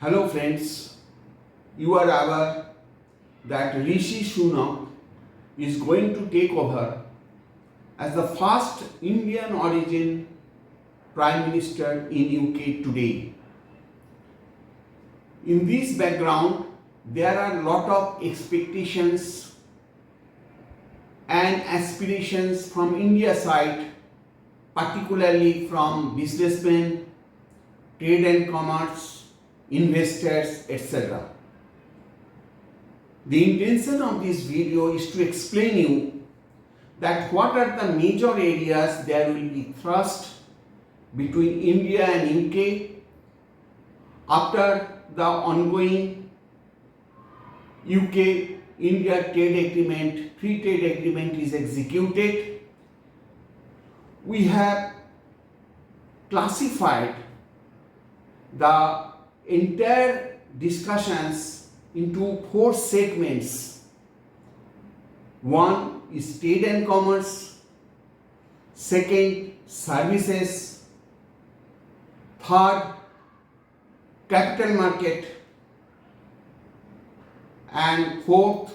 Hello friends, you are aware that Rishi Sunak is going to take over as the first Indian origin Prime Minister in UK today. In this background, there are a lot of expectations and aspirations from India side, particularly from businessmen, trade and commerce, investors, etc. The intention of this video is to explain you that what are the major areas there will be thrust between India and UK after the ongoing UK-India trade agreement, free trade agreement is executed. We have classified the entire discussions into 4 segments. One is trade and commerce, second services, third capital market, and fourth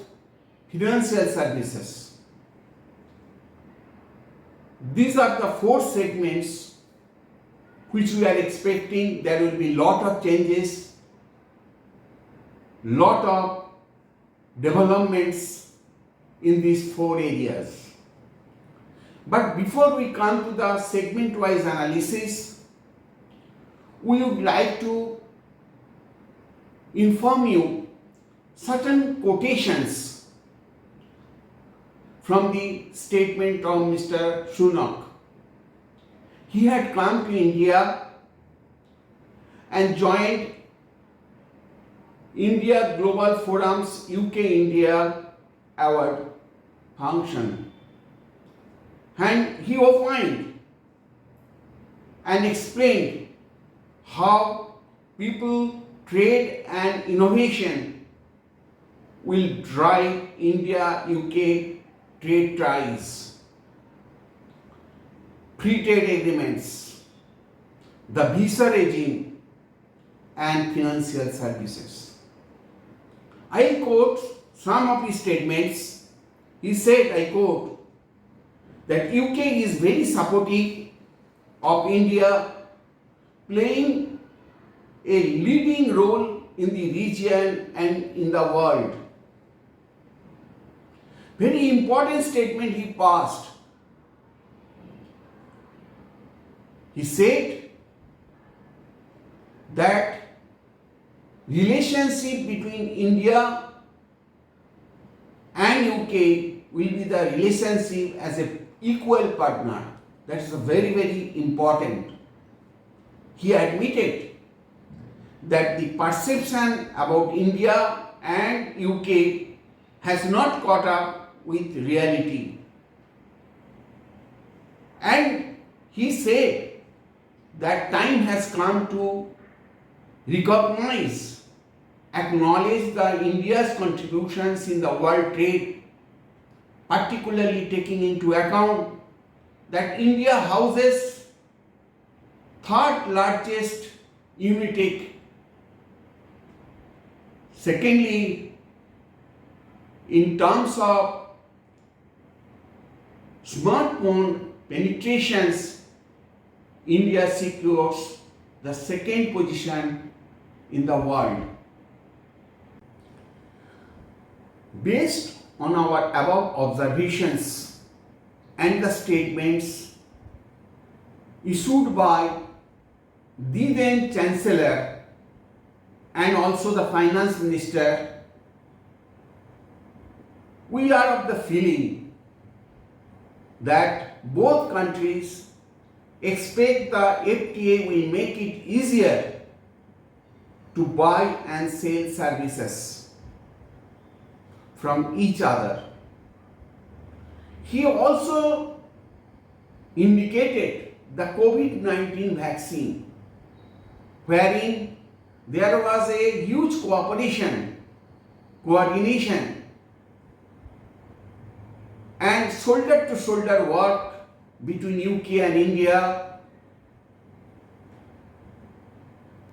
financial services. These are the 4 segments which we are expecting. There will be lot of changes, lot of developments in these 4 areas. But before we come to the segment-wise analysis, we would like to inform you certain quotations from the statement of Mr. Sunak. He had come to India and joined India Global Forum's UK-India Award function, and he opined and explained how people, trade and innovation will drive India-UK trade ties, free trade agreements, the visa regime and financial services. I quote some of his statements. He said, I quote, that UK is very supportive of India playing a leading role in the region and in the world. Very important statement he passed. He said that relationship between India and UK will be the relationship as an equal partner. That is very, very important. He admitted that the perception about India and UK has not caught up with reality. And he said that time has come to recognize, acknowledge the India's contributions in the world trade, particularly taking into account that India houses third largest unitech. Secondly, in terms of smartphone penetrations, India secures the second position in the world. Based on our above observations and the statements issued by the then Chancellor and also the Finance Minister, we are of the feeling that both countries expect the FTA will make it easier to buy and sell services from each other. He also indicated the COVID-19 vaccine, wherein there was a huge cooperation, coordination and shoulder to shoulder work between UK and India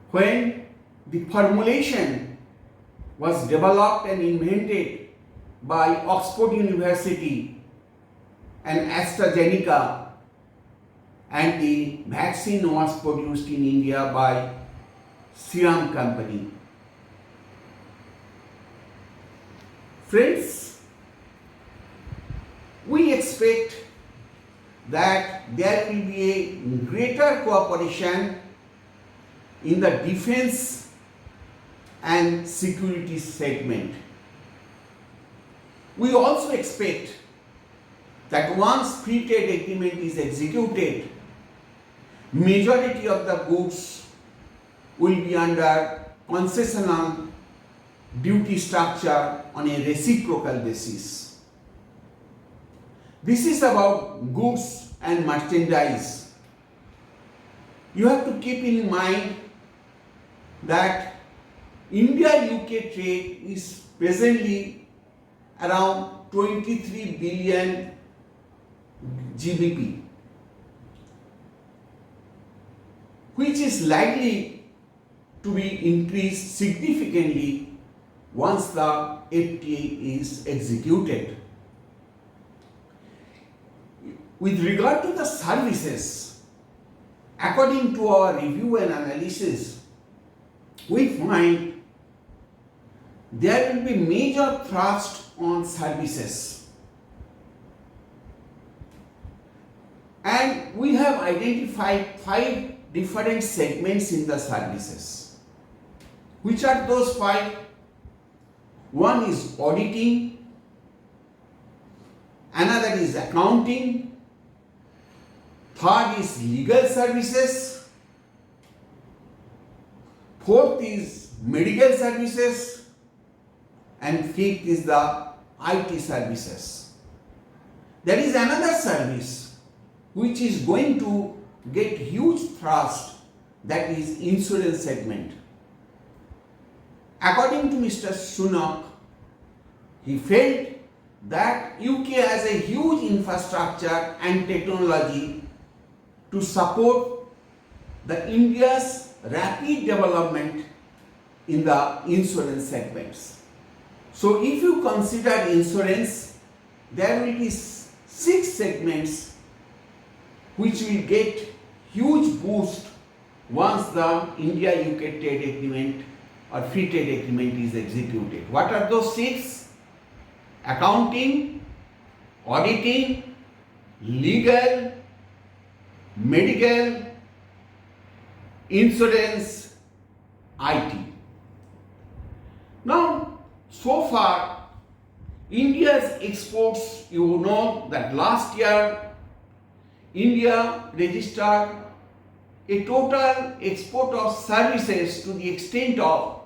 when The formulation was developed and invented by Oxford University and AstraZeneca, and the vaccine was produced in India by Serum Company. Friends, we expect that there will be a greater cooperation in the defense and security segment. We also expect that once free trade agreement is executed, majority of the goods will be under concessional duty structure on a reciprocal basis. This is about goods and merchandise. You have to keep in mind that India-UK trade is presently around 23 billion GBP, which is likely to be increased significantly once the FTA is executed. With regard to the services, according to our review and analysis, we find there will be major thrust on services. And we have identified 5 different segments in the services. Which are those 5? One is auditing, another is accounting, third is legal services, fourth is medical services, and fifth is the IT services. There is another service which is going to get huge thrust, that is insurance segment. According to Mr. Sunak, he felt that UK has a huge infrastructure and technology to support the India's rapid development in the insurance segments. So if you consider insurance, there will be 6 segments which will get huge boost once the India-UK trade agreement or free trade agreement is executed. What are those 6? Accounting, auditing, legal, medical, insurance, IT. Now, so far, India's exports, you know that last year, India registered a total export of services to the extent of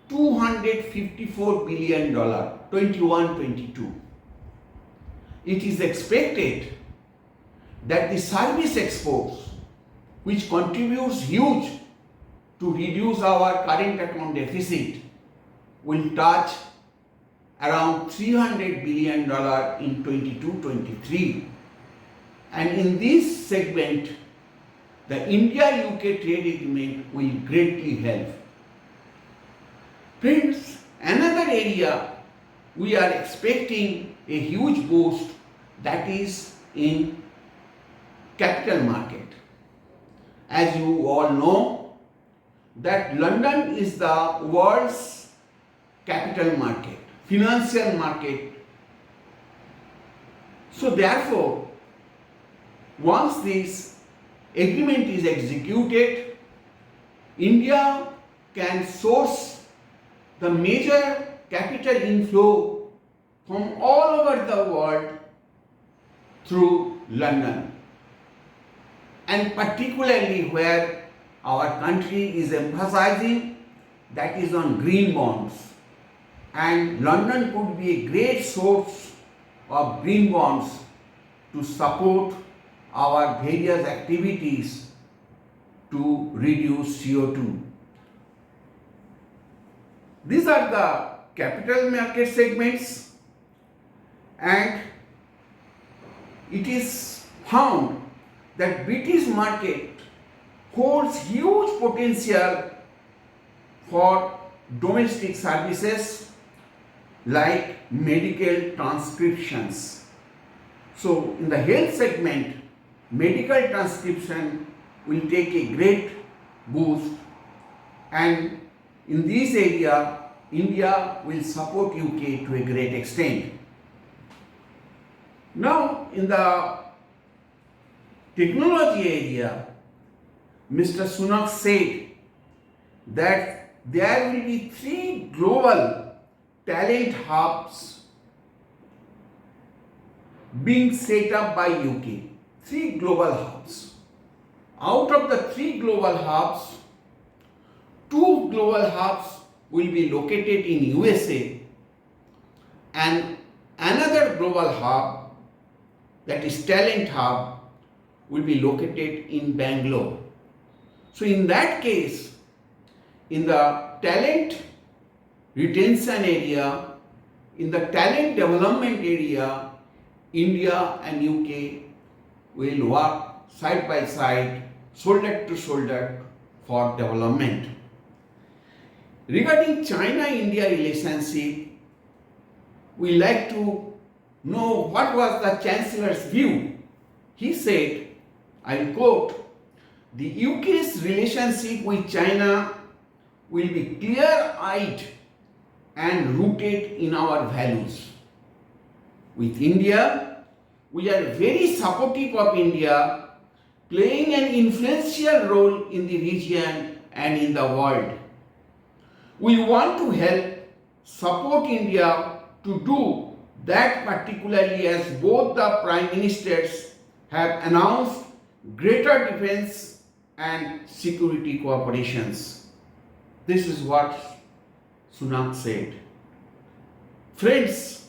$254 billion, 21-22. It is expected that the service exports, which contributes huge to reduce our current account deficit, will touch around $300 billion in 22-23. And in this segment, the India-UK trade agreement will greatly help. Friends, another area we are expecting a huge boost, that is in capital market. As you all know, that London is the world's capital market, financial market. So therefore, once this agreement is executed, India can source the major capital inflow from all over the world through London, and particularly where our country is emphasizing, that is on green bonds, and London could be a great source of green bonds to support our various activities to reduce CO2. These are the capital market segments, and it is found that British market holds huge potential for domestic services like medical transcriptions. So in the health segment, medical transcription will take a great boost, and in this area India will support UK to a great extent. Now in the technology area, Mr. Sunak said that there will be 3 global talent hubs being set up by UK. 3 global hubs. Out of the 3 global hubs, 2 global hubs will be located in USA and another global hub, that is talent hub, will be located in Bangalore. So in that case, in the talent retention area, in the talent development area, India and UK will work side by side, shoulder to shoulder for development. Regarding China-India relationship, we like to know what was the Chancellor's view. He said, I quote, "The UK's relationship with China will be clear-eyed and rooted in our values. With India, we are very supportive of India playing an influential role in the region and in the world. We want to help support India to do that, particularly as both the Prime Ministers have announced greater defense and security cooperations." This is what Sunak said. Friends,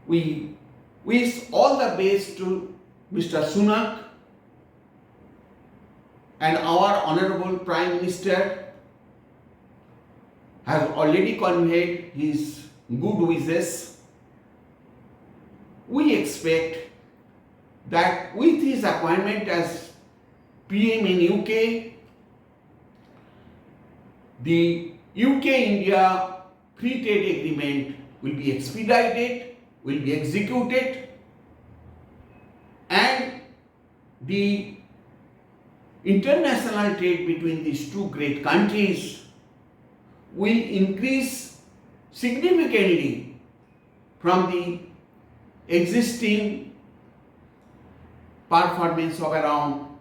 we wish all the best to Mr. Sunak and our Honorable Prime Minister has already conveyed his good wishes. We expect that with his appointment as PM in UK, the UK-India free trade agreement will be expedited, will be executed, and the international trade between these two great countries will increase significantly from the existing performance of around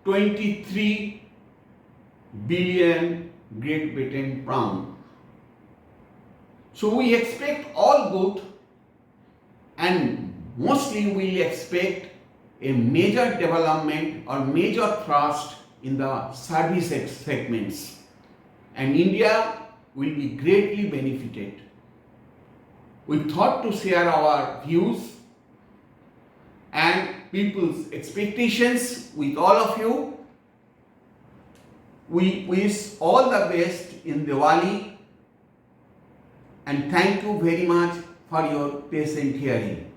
23 billion Great Britain pound. So we expect all good, and mostly we expect a major development or major thrust in the service segments, and India will be greatly benefited. We thought to share our views and people's expectations with all of you. We wish all the best in Diwali, and thank you very much for your patient hearing.